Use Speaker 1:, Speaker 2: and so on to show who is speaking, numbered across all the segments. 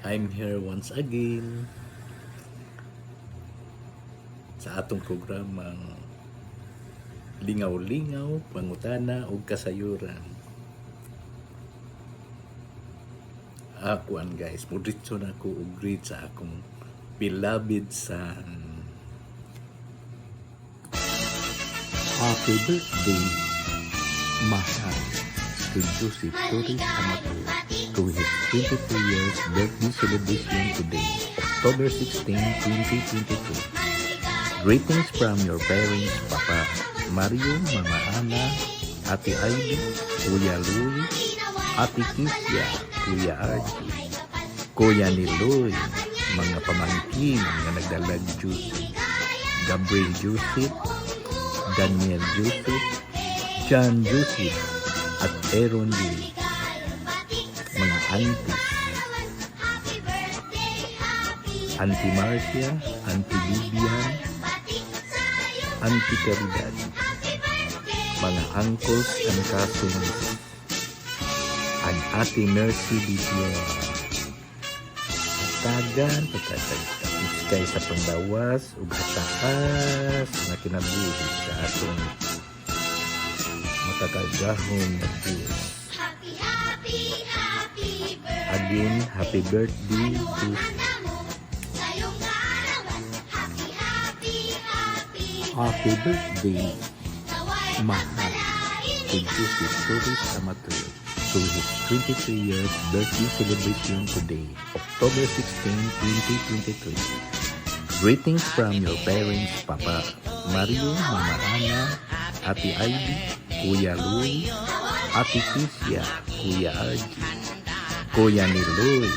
Speaker 1: I'm here once again sa atong programang Lingaw-Lingaw, Pangutana ug Kasayuran. Akuan guys, mudritso na ako og greet sa akong beloved son. Happy birthday, mahal, to Joseph Torres Amato, to his 23 years birthday celebration today, October 16, 2022. Greetings from your parents, Papa Mario, Mama Ana, Ate Ivy, Kuya Louie, Ate Kisya, Kuya Archie, Kuya Niloy, mga pamangkin nga nagdalag Joseph, Gabriel Joseph, Daniel Joseph, John Joseph, at Aaron Lee, mga auntie, Auntie Marcia, Auntie Vivian, Auntie Caridad, mga uncles and cousins, and Ate Mercy Vivian. Tagan, pagkatagkay sa panglawas, ug hataas na kinabuhi sa atong makakagahon na Diyos. Again, happy birthday to Happy birthday, mahal, to Joseph Torres Amato, to his 23 years birthday celebration today, October 16, 2023. Greetings from your parents, Papa Mario, Mama Ana, Ate Ivy, Kuya Louie, Ate Kisya, Kuya Archie, Kuya Niloy,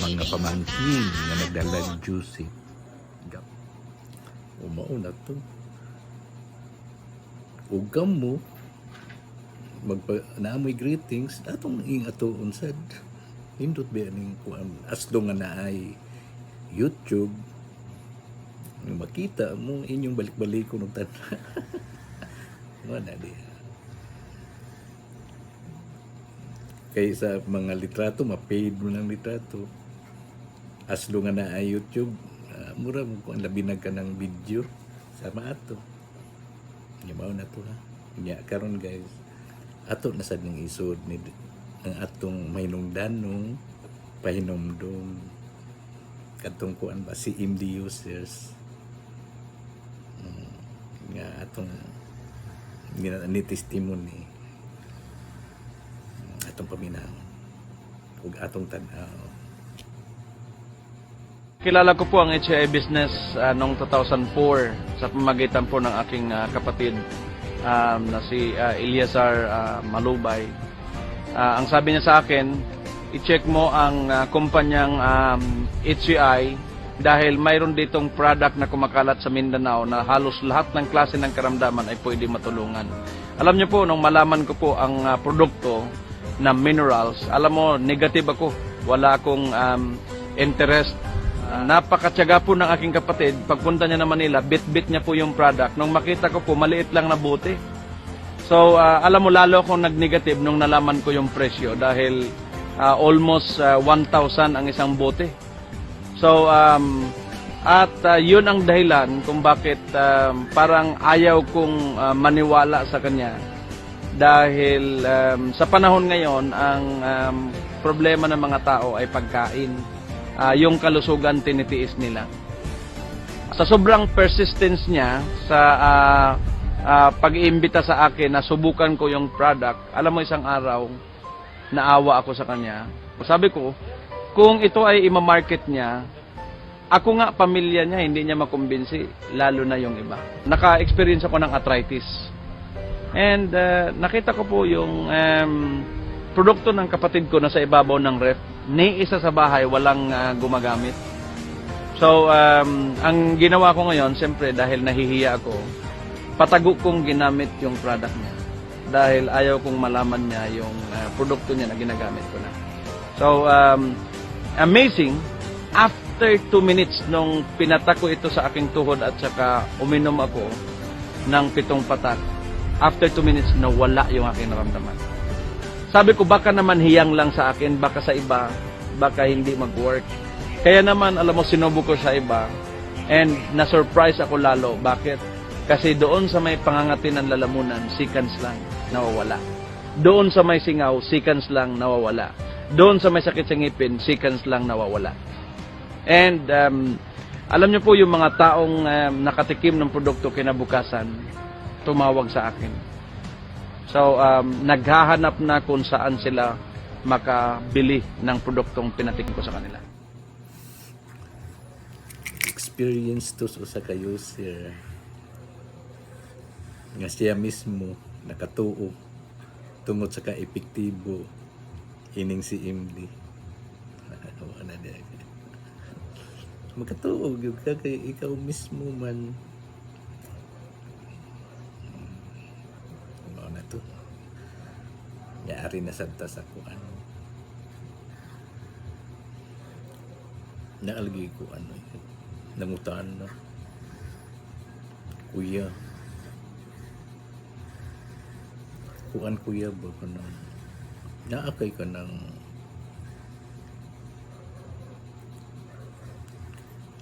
Speaker 1: mga pamangkin na nagdalag Joseph. Umauna to. Ugam mo naamoy greetings atong ato unsad hindot ba ning kuan asdo nga naay YouTube makita mo inyong balik-balikon og tanan wala di kay sa mga litrato ma-paid mo ng litrato asdo nga naay YouTube mura mo kung labinag ka ng video sama ato yabaw na to ha nya karon guys ato na sad ning isod ni ang atong mahinungdanong pahinomdom katong kuan ba si MD users nga atong ni testimony atong paminaw ug atong tan-aw.
Speaker 2: Kilala ko po ang HCI business noong 2004 sa pamamagitan po ng aking kapatid na si Eliazar Malubay. Ang sabi niya sa akin, i-check mo ang kumpanyang HCI dahil mayroon ditong product na kumakalat sa Mindanao na halos lahat ng klase ng karamdaman ay pwede matulungan. Alam niyo po, nung malaman ko po ang produkto na minerals, alam mo, negative ako. Wala akong interest. Napakatyaga po ng aking kapatid. Pagpunta niya na Manila, bit-bit niya po yung product. Nung makita ko po, maliit lang na bote. So, alam mo, lalo akong nag-negative nung nalaman ko yung presyo dahil almost 1,000 ang isang bote. So, yun ang dahilan kung bakit parang ayaw kong maniwala sa kanya. Dahil sa panahon ngayon, ang problema ng mga tao ay pagkain. Yung kalusugan tinitiis nila. Sa sobrang persistence niya sa pag-iimbita sa akin na subukan ko yung product, alam mo isang araw, naawa ako sa kanya. Sabi ko, kung ito ay imamarket niya, ako nga pamilya niya, hindi niya makumbinsi, lalo na yung iba. Naka-experience ako ng arthritis. And nakita ko po yung produkto ng kapatid ko na sa ibabaw ng ref, ni isa sa bahay walang gumagamit. So, ang ginawa ko ngayon, siyempre dahil nahihiya ako, patago kong ginamit yung product niya. Dahil ayaw kong malaman niya yung produkto niya na ginagamit ko na. So, amazing, after 2 minutes nung pinatak ko ito sa aking tuhod at saka uminom ako ng 7 patak, after 2 minutes, nawala yung aking naramdaman. Sabi ko, baka naman hiyang lang sa akin, baka sa iba, baka hindi mag-work. Kaya naman, alam mo, sinubo ko sa iba and na-surprise ako lalo. Bakit? Kasi doon sa may pangangati ng lalamunan, seconds lang, nawawala. Doon sa may singaw, seconds lang, nawawala. Doon sa may sakit sa ngipin, seconds lang, nawawala. And alam niyo po, yung mga taong nakatikim ng produkto kinabukasan, tumawag sa akin. So, naghahanap na kung saan sila makabili ng produktong pinatikim ko sa kanila.
Speaker 1: Experience to sa kayo, sir. Nga siya mismo nakatuo tungod sa ka-epektibo ining si MD. Wala na din. Magkatuo yung ka kay ikaw mismo man. Ano na to? Yari na sa kuan. Naalgi ko ano yun. Nangutaan na. Kuya. Kuan kuya ba ka na? Naakay ka ng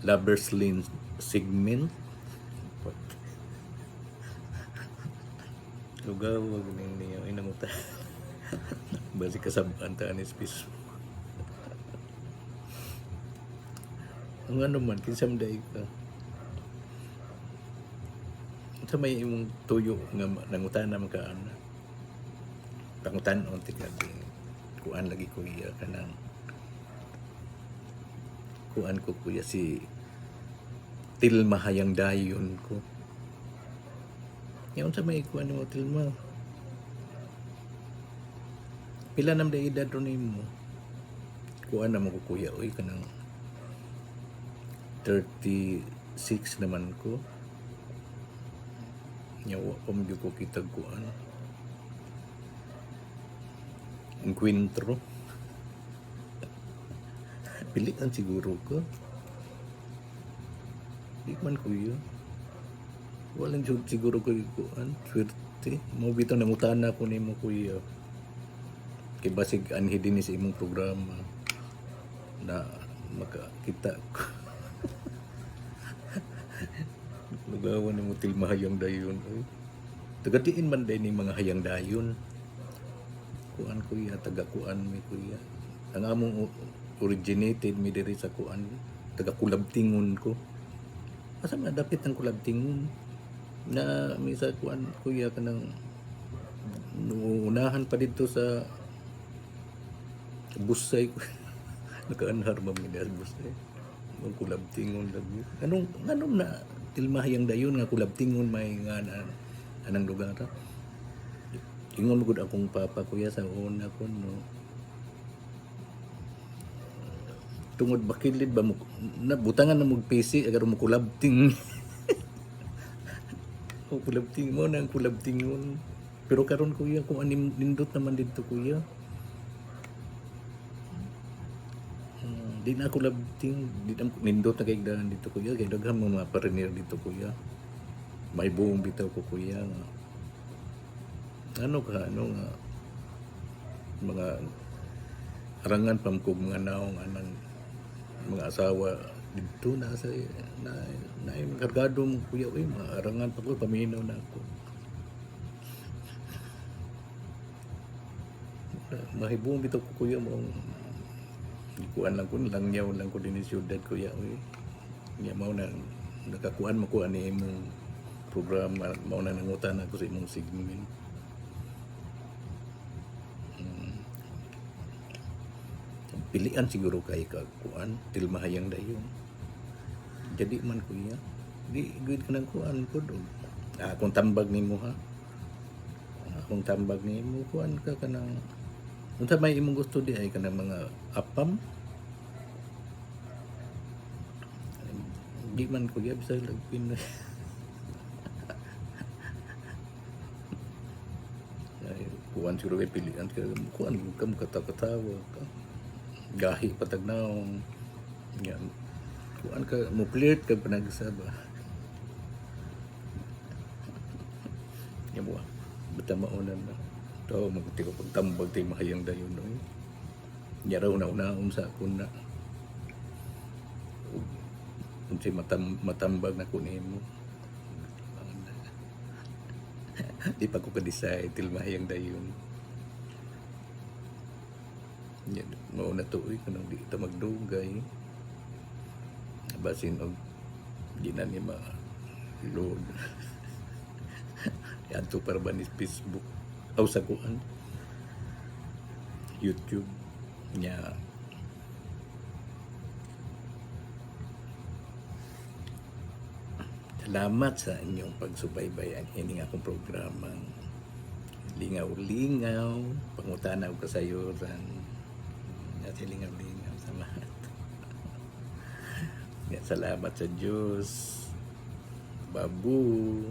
Speaker 1: Lover's Lane segment. Lugaw, wag niyo inamuta. Balik ka sa bantaan ni space. Ang ano man, kinsam daig ka. Sa may imong tuyo nga nangutan na magkaan. Pangutan on tika di kuan lagi kuya kanang kuan ko kuya si Tilma hayang dayon ko. Yaon sa may kuan mo Tilma. Pila nam da edad ron nimo? Kuan na mo ko kuya oy kanang 36 naman ko. Nyawa pa mo ko kitag kuan. Encuentro. Pilihan siguro ko. Di man kuya. Walang siguro ko kuan. Swerte. Mo bitaw nangutan na ko nimo kuya. Kay basig anhi din sa imong programa na makakita ko. Lugawan ng Tilma hayang dayon. Tagadiin man din ni mga hayang dayon. Kuan kuya, taga kuan mi kuya. Ang among originated mi diri sa kuan, taga Kulabtingon ko. Asa man dapit ang Kulabtingon? Na mi sa kuan kuya kanang unahan pa dito sa Busay. Nakaanhar man mi sa Busay. Ang Kulabtingon lagi. Anong na Tilma hayang dayon nga Kulabtingon may nga anang lugar ta? Ingon mo gud akong papa kuya sa una ko no. Tungod bakilid ba mo nabutangan na mo PC agar mo kulabting. O kulabting mo nang kulabtingon. Pero karon kuya kung anim nindot naman dito kuya. Di na ako labting, di na nindot na kaigdahan dito kuya. Kaya daghang mga parenier dito kuya. May buong bitaw ko kuya nga. Ano nga mga arangan pamkog mga naong anang mga asawa dito na sa na yung kargado mo kuya uy mga arangan pa ko paminaw na ako mahibong bitaw ko kuya mo kuan lang ko langyaw lang ko din sa siyudad kuya uy niya mao na nakakuan mo ko ani imong programa mao na nangutan ako sa imong segment. Pilian siguro kay kuan Tilma hayang dayon. Jadi man kuya. Di gud kanang kuan ko do. Akong tambag nimo ha. Akong tambag nimo kuan ka kanang unsa may imong gusto di ay kanang mga apam. Di man kuya bisa lagpin. Ay kuan siguro kay pilian ka kuan ka mo katawa ka. Gahi patagnaong yan kuan ka mo clear ka panagsaba yabuha basta maunan na to magti ko pagtambag tay mahayang dayon no Nya raw na unaon sa akon na kung si matambag na kunimo. Di pa ko ka-decide till mahayang dayon. Nya mao na tuoy kanang di ta magdugay. Basin og di na ni ma load. Yanto para ba ni Facebook aw sa kuan YouTube nya salamat sa inyong pagsubaybay ang ining akong programang lingaw-lingaw pangutana og kasayuran natin lingaw-lingaw sa lahat. Salamat sa Diyos. Babu.